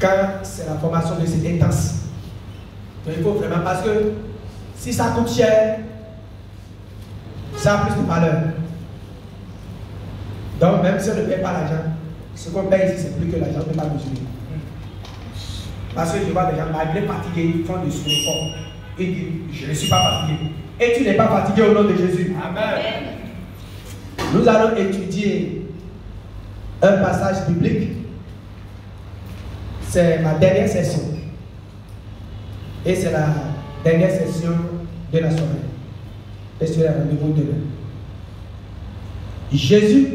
quand c'est la formation de cette intense. Donc il faut vraiment, parce que si ça coûte cher, ça a plus de valeur. Donc même si on ne paie pas l'argent, ce qu'on paye ici, c'est plus que l'argent, on ne peut pas mesurer. Parce que je vois des gens, malgré fatigués, ils font des efforts. Et disent, je ne suis pas fatigué. Et tu n'es pas fatigué au nom de Jésus. Amen. Nous allons étudier un passage biblique. C'est ma dernière session. Et c'est la dernière session de la soirée. Et c'est le rendez-vous demain. Jésus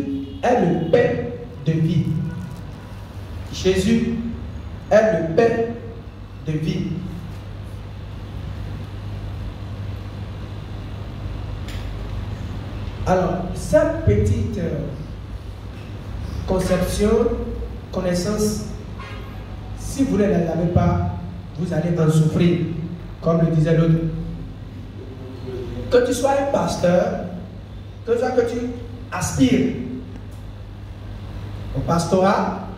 est le pain de vie. Jésus est le pain de vie. Alors, cette petite conception, connaissance, si vous ne la avez pas, vous allez en souffrir, comme le disait l'autre. Que tu sois un pasteur, que tu aspires au pastorat,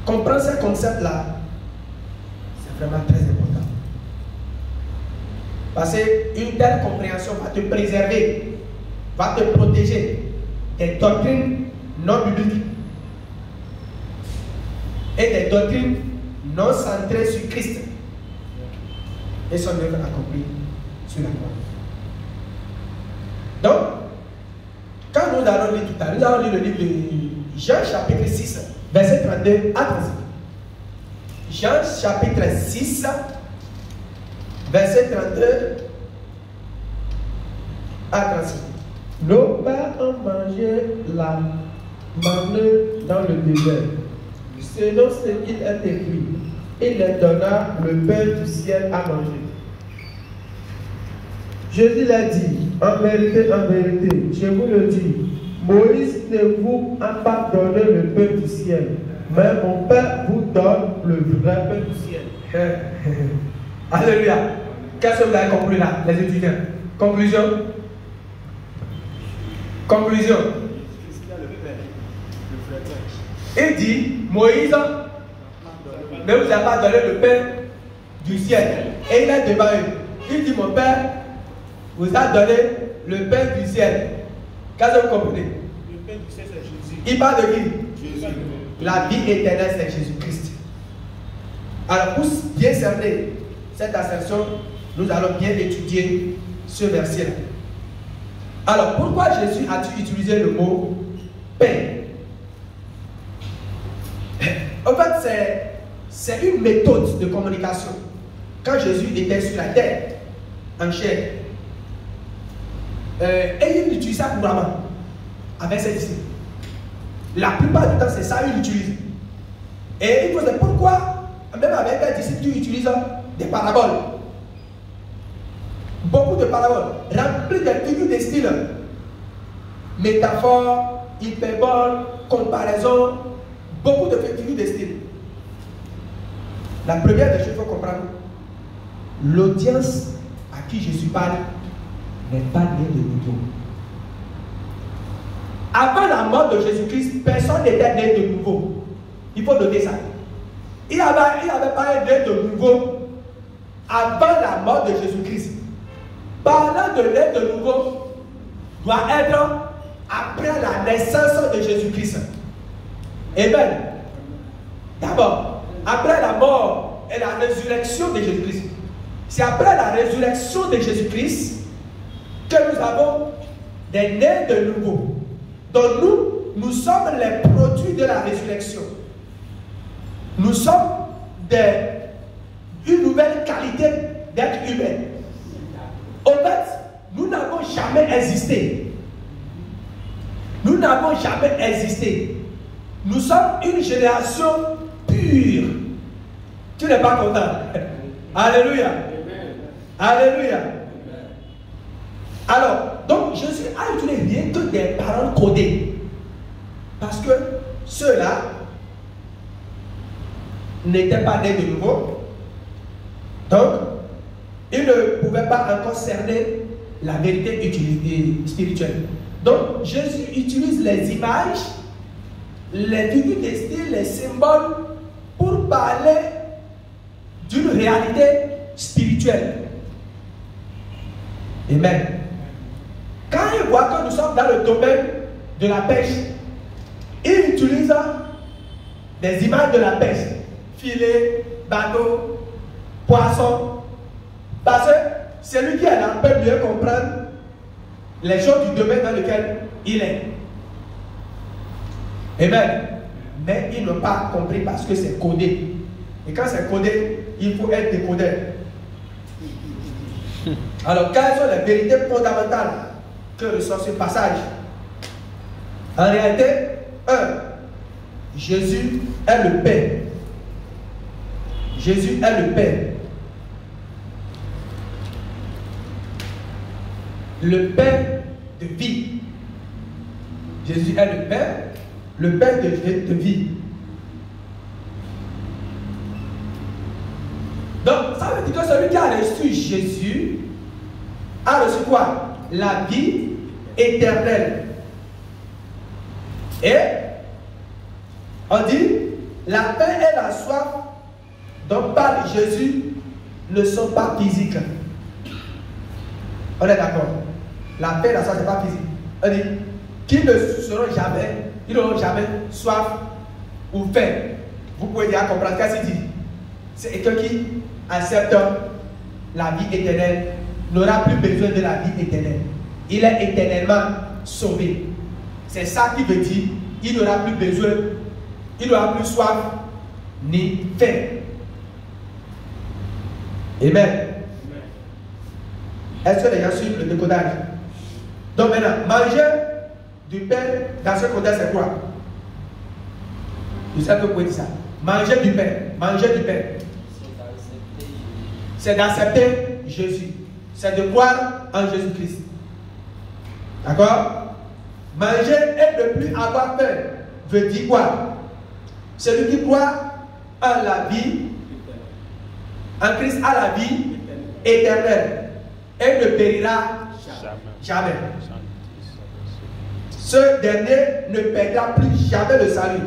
comprendre ces concepts-là, c'est vraiment très important. Parce qu'une telle compréhension va te préserver, va te protéger des doctrines non bibliques et des doctrines non centrées sur Christ et son œuvre accomplie sur la croix. Donc, quand nous allons lire tout à l'heure, nous allons lire le livre de Jean chapitre 6, verset 32 à 35. Jean chapitre 6, verset 32 à 35. Nos pères ont mangé la manne dans le désert. Selon ce qu'il est écrit, il leur donna le pain du ciel à manger. Jésus leur dit, en vérité, je vous le dis, Moïse ne vous a pas donné le pain du ciel, mais mon Père vous donne le vrai pain du ciel. Alléluia. Qu'est-ce que vous avez compris là, les étudiants? Conclusion. Conclusion. Il dit, Moïse ne vous a pas donné le pain du ciel. Et il est devant eux. Il dit, mon Père vous a donné le pain du ciel. Qu'est-ce que vous comprenez? Le pain du ciel, c'est Jésus. Il parle de qui? Jésus. La vie éternelle, c'est Jésus-Christ. Alors, pour bien cerner cette assertion, nous allons bien étudier ce verset-là. Alors, pourquoi Jésus a-t-il utilisé le mot pain? En fait, c'est une méthode de communication. Quand Jésus était sur la terre, en chair, et il utilise ça couramment avec ses disciples. La plupart du temps, c'est ça qu'il utilise. Et il faut savoir pourquoi, même avec les disciples, tu utilises des paraboles. Beaucoup de paraboles, remplies de figures de style. Métaphores, hyperboles, comparaisons, beaucoup de figures de style. La première des choses qu'il faut comprendre, l'audience à qui Jésus parle n'est pas née de nouveau. Avant la mort de Jésus-Christ, personne n'était né de nouveau. Il faut noter ça. Il avait pas né de nouveau avant la mort de Jésus-Christ. Parlant de naître de nouveau doit être après la naissance de Jésus-Christ. Amen. D'abord, après la mort et la résurrection de Jésus-Christ. C'est après la résurrection de Jésus-Christ que nous avons des nés de nouveau. Donc nous sommes les produits de la résurrection. Nous sommes une nouvelle qualité d'être humain. En fait, nous n'avons jamais existé. Nous n'avons jamais existé. Nous sommes une génération pure. Tu n'es pas content? Alléluia. Alléluia. Alors, donc Jésus a utilisé rien que des paroles codées. Parce que ceux-là n'étaient pas nés de nouveau. Donc, ils ne pouvaient pas encore cerner la vérité spirituelle. Donc, Jésus utilise les images, les figures de style, les symboles pour parler d'une réalité spirituelle. Amen. Quand il voit que nous sommes dans le domaine de la pêche, il utilise des images de la pêche. Filet, bateau, poisson. Parce que c'est lui qui est là peut mieux comprendre les choses du domaine dans lequel il est. Amen. Mais ils n'ont pas compris parce que c'est codé. Et quand c'est codé, il faut être décodé. Alors, quelles sont les vérités fondamentales que ressort ce passage? En réalité, 1. Jésus est le Père. Jésus est le Père. Le Père de vie. Jésus est le Père de vie. Donc, ça veut dire que celui qui a reçu Jésus a reçu quoi? La vie éternelle. Et on dit, la faim et la soif dont parle Jésus ne sont pas physiques. On est d'accord? La faim et la soif, ce n'est pas physique. On dit, qui ne seront jamais, ils n'auront jamais soif ou faim. Vous pouvez déjà comprendre ce qu'il dit. C'est quelqu'un qui accepte la vie éternelle, n'aura plus besoin de la vie éternelle. Il est éternellement sauvé. C'est ça qui veut dire, il n'aura plus besoin, il n'aura plus soif ni faim. Amen. Est-ce que les gens suivent le décodage? Donc maintenant, manger du pain dans ce contexte, c'est quoi? Je sais que vous pouvez dire ça. Manger du pain. Manger du pain. C'est d'accepter Jésus. C'est de croire en Jésus-Christ. D'accord? Manger et ne plus avoir faim veut dire quoi? Celui qui croit en la vie, en Christ a la vie éternelle et ne périra jamais. Ce dernier ne perdra plus jamais le salut,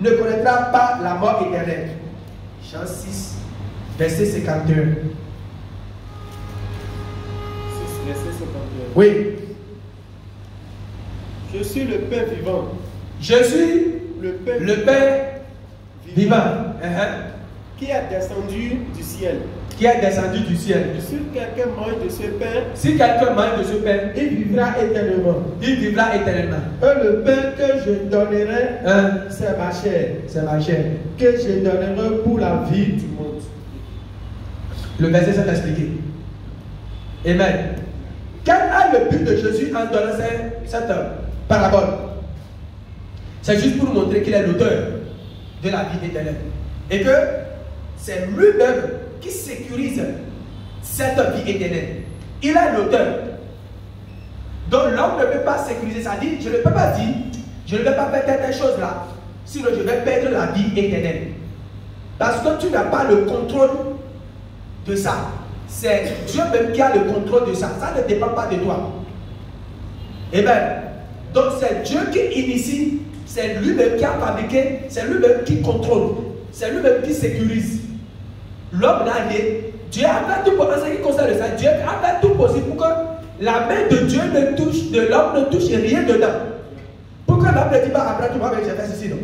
ne connaîtra pas la mort éternelle. Jean 6, verset 51. 6, verset 51. Oui. Je suis le pain vivant. Je suis le pain vivant. Qui est descendu du ciel. Qui est descendu du ciel. Si quelqu'un mange de ce pain, si quelqu'un mange de ce pain, il vivra éternellement. Il vivra éternellement. Et le pain que je donnerai, c'est ma chair. C'est ma chair. Que je donnerai pour la vie du monde. Le verset s'est expliqué. Amen. Quel est le but de Jésus en donnant cette parabole? C'est juste pour nous montrer qu'il est l'auteur de la vie éternelle. Et que c'est lui-même qui sécurise cette vie éternelle. Il est l'auteur. Donc l'homme ne peut pas sécuriser ça. Dit, je ne peux pas dire, je ne vais pas faire telle chose là, sinon je vais perdre la vie éternelle. Parce que tu n'as pas le contrôle de ça. C'est Dieu même qui a le contrôle de ça. Ça ne dépend pas de toi. Amen. Donc c'est Dieu qui initie, c'est lui-même qui a fabriqué, c'est lui-même qui contrôle, c'est lui-même qui sécurise. L'homme n'a rien. Dieu a fait tout pour ce qui concerne ça. Dieu a fait tout possible pour que la main de Dieu ne touche, de l'homme ne touche rien dedans. Pour que l'homme ne dise pas, après tout, moi, j'ai fait ceci, non.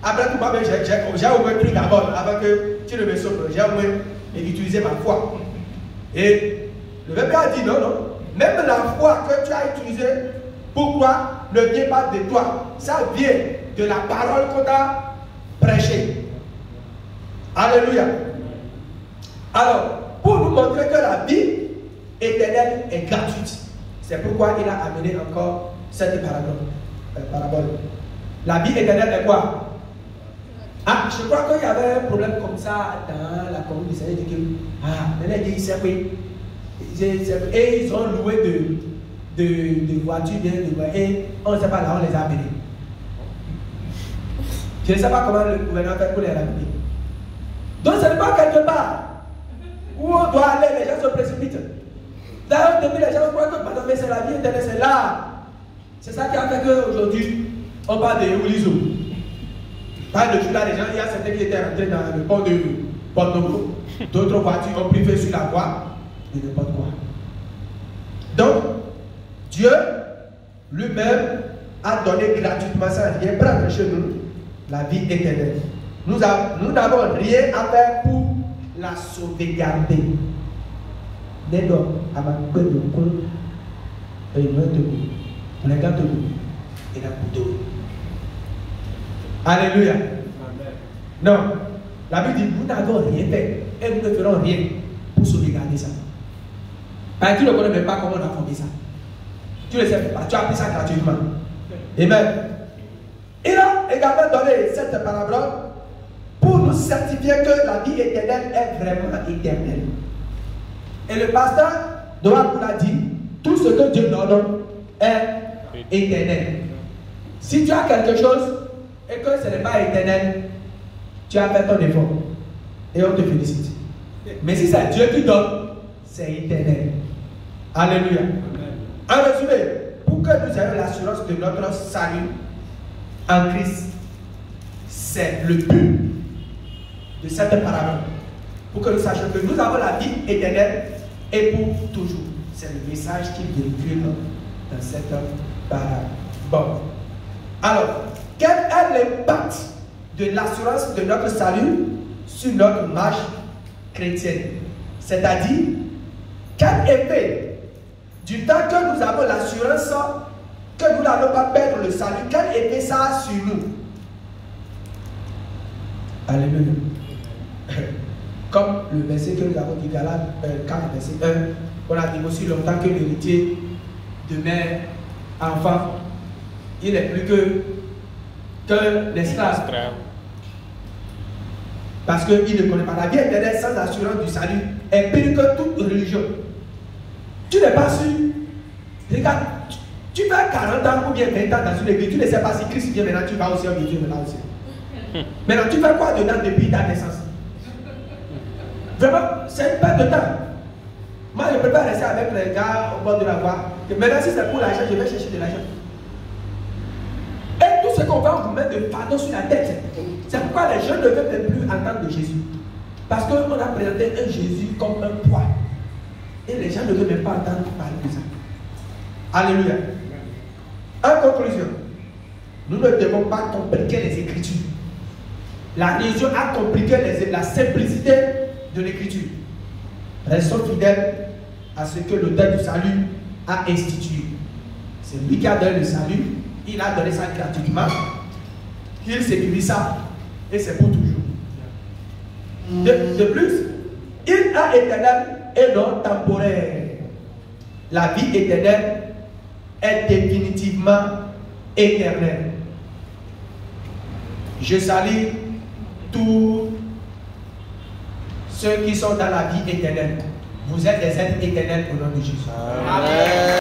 Après tout, moi, j'ai au moins pris d'abord, avant que tu ne me sauves. J'ai au moins utilisé ma foi. Et le Père a dit non, non. Même la foi que tu as utilisée, pourquoi ne vient pas de toi? Ça vient de la parole qu'on t'a prêchée. Alléluia. Alors, pour nous montrer que la vie éternelle est gratuite, c'est pourquoi il a amené encore cette parabole. La vie éternelle est quoi? Ah, je crois qu'il y avait un problème comme ça dans la commune du Seigneur. Et ils ont loué de voitures, et on ne sait pas là, on les a amenés. Je ne sais pas comment le gouvernement fait pour les ramener. Donc ce n'est pas quelque part où on doit aller, les gens se précipitent. D'ailleurs, depuis les gens croient que mais c'est la vie éternelle, c'est là. C'est ça qui a fait qu'aujourd'hui, on parle de Oulizo. Par le jour-là, les gens, il y a certains qui étaient rentrés dans le pont de Porto-Novo. D'autres voitures ont pris feu sur la voie et n'importe quoi. Donc, Dieu lui-même a donné gratuitement ça, rien prendre chez nous, la vie éternelle. Nous n'avons rien à faire pour la sauvegarder. Nédo, à ma gueule de con, et il me dit, on est gâteau, et la couteau. Alléluia. Non, la Bible dit, nous n'avons rien fait, et nous ne ferons rien pour sauvegarder ça. Parce que tu ne connais même pas comment on a fondé ça. Tu ne sais pas, tu as appris ça gratuitement. Amen. Il a également donné cette parabole pour nous certifier que la vie éternelle est vraiment éternelle. Et le pasteur Doha nous l'a dit, tout ce que Dieu donne est éternel. Si tu as quelque chose et que ce n'est pas éternel, tu as fait ton effort et on te félicite. Mais si c'est Dieu qui donne, c'est éternel. Alléluia. En résumé, pour que nous ayons l'assurance de notre salut en Christ, c'est le but de cette parabole. Pour que nous sachions que nous avons la vie éternelle et pour toujours. C'est le message qui véhicule dans cette parabole. Bon. Alors, quel est l'impact de l'assurance de notre salut sur notre marche chrétienne? C'est-à-dire, quel effet du temps que nous avons l'assurance que nous n'allons pas perdre le salut, quel effet ça a sur nous? Alléluia. Comme le verset que nous avons dit, Galates 4, verset 1, on a dit aussi longtemps que l'héritier demeure enfant, il n'est plus que l'esclave. Parce qu'il ne connaît pas la vie éternelle sans assurance du salut, est pire que toute religion. Tu n'es pas sûr. Regarde, tu fais 40 ans ou bien 20 ans dans une église, tu ne sais pas si Christ vient maintenant, tu vas aussi au Dieu maintenant aussi. Maintenant, tu fais quoi dedans depuis ta naissance? Vraiment, c'est une perte de temps. Moi, je ne peux pas rester avec les gars au bord de la voie. Maintenant, si c'est pour l'argent, je vais chercher de l'argent. Et tout ce qu'on va vous mettre de fardeau sur la tête, c'est pourquoi les gens ne veulent même plus entendre de Jésus. Parce qu'on a présenté un Jésus comme un poids. Et les gens ne veulent même pas entendre parler de ça. Alléluia. En conclusion, nous ne devons pas compliquer les Écritures. La religion a compliqué la simplicité de l'Écriture. Restons fidèles à ce que l'auteur du salut a institué. C'est lui qui a donné le salut. Il a donné ça gratuitement. Il sécurise ça. Et c'est pour toujours. De plus, il est éternel et non temporaire. La vie éternelle est définitivement éternelle. Je salue tous ceux qui sont dans la vie éternelle. Vous êtes des êtres éternels au nom de Jésus. Amen.